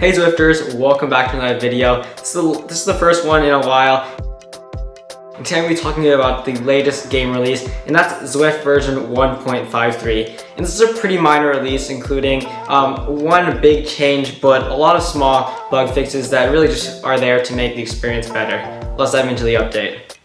Hey Zwifters, welcome back to another video. This is the first one in a while. And today I'm going to be talking about the latest game release, and that's Zwift version 1.53. And this is a pretty minor release, including one big change, but a lot of small bug fixes that really just are there to make the experience better. Let's dive into the update.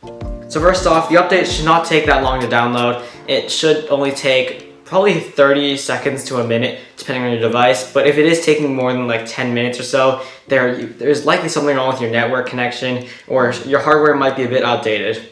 So first off, the update should not take that long to download. It should only take probably 30 seconds to a minute, depending on your device. But if it is taking more than like 10 minutes or so, there's likely something wrong with your network connection, or your hardware might be a bit outdated.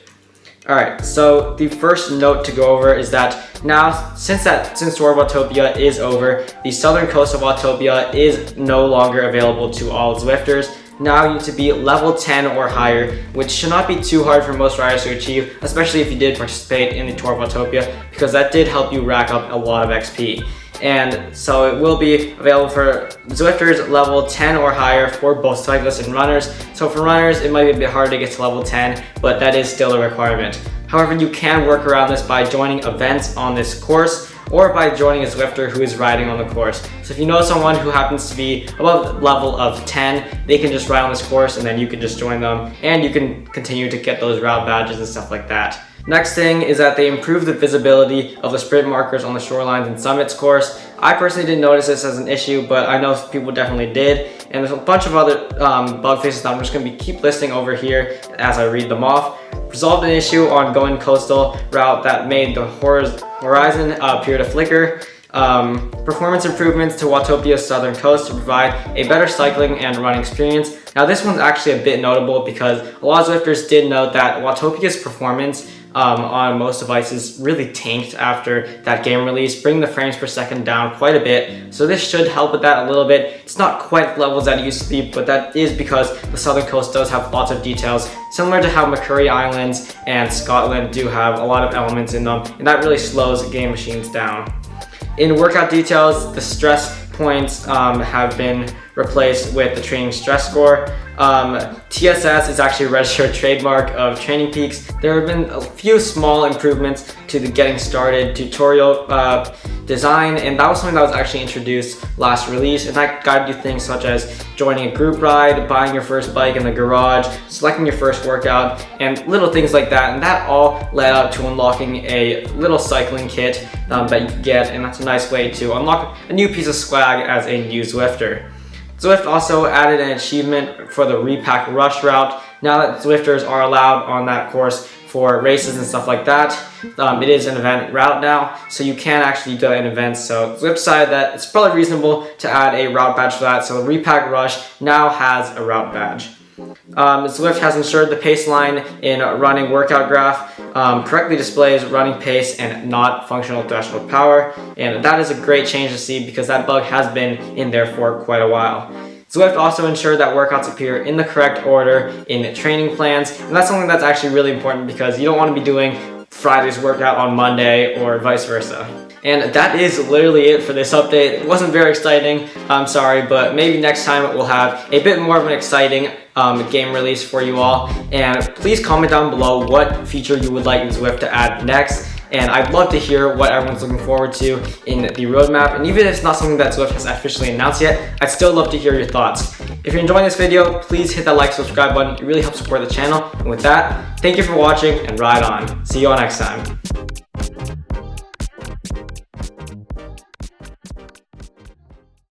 Alright, so the first note to go over is that now, since Tour of Autopia is over, the southern coast of Autopia is no longer available to all Zwifters. Now you need to be level 10 or higher, which should not be too hard for most riders to achieve, especially if you did participate in the Tour of Autopia, because that did help you rack up a lot of XP. And so it will be available for Zwifters level 10 or higher for both cyclists and runners. So for runners, it might be a bit hard to get to level 10, but that is still a requirement. However, you can work around this by joining events on this course, or by joining a Zwifter who is riding on the course. So if you know someone who happens to be above level of 10, they can just ride on this course, and then you can just join them, and you can continue to get those route badges and stuff like that. Next thing is that they improved the visibility of the sprint markers on the Shorelines and Summits course. I personally didn't notice this as an issue, but I know people definitely did. And there's a bunch of other bug fixes that I'm just going to keep listing over here as I read them off. Resolved an issue on Going Coastal route that made the horizon appear to flicker. Performance improvements to Watopia's southern coast to provide a better cycling and running experience. Now this one's actually a bit notable because a lot of Zwifters did note that Watopia's performance on most devices really tanked after that game release, bringing the frames per second down quite a bit. So this should help with that a little bit. It's not quite the levels that it used to be, but that is because the southern coast does have lots of details, similar to how McCurry Islands and Scotland do have a lot of elements in them, and that really slows game machines down. In workout details, the stress points have been replaced with the training stress score. TSS is actually a registered trademark of Training Peaks. There have been a few small improvements to the getting started tutorial design, and that was something that was actually introduced last release, and that guided you things such as joining a group ride, buying your first bike in the garage, selecting your first workout, and little things like that. And that all led up to unlocking a little cycling kit that you could get, and that's a nice way to unlock a new piece of swag as a new Zwifter. Zwift also added an achievement for the repack rush route. Now that Zwifters are allowed on that course for races and stuff like that, it is an event route now, so you can actually do that in events. So Zwift decided that it's probably reasonable to add a route badge for that, so the repack rush now has a route badge. Zwift has ensured the pace line in running workout graph correctly displays running pace and not functional threshold power, and that is a great change to see because that bug has been in there for quite a while. Zwift also ensured that workouts appear in the correct order in training plans, and that's something that's actually really important because you don't want to be doing Friday's workout on Monday or vice versa. And that is literally it for this update. It wasn't very exciting, I'm sorry, but maybe next time we'll have a bit more of an exciting game release for you all. And please comment down below what feature you would like Zwift to add next. And I'd love to hear what everyone's looking forward to in the roadmap. And even if it's not something that Zwift has officially announced yet, I'd still love to hear your thoughts. If you're enjoying this video, please hit that like, subscribe button. It really helps support the channel. And with that, thank you for watching and ride on. See you all next time.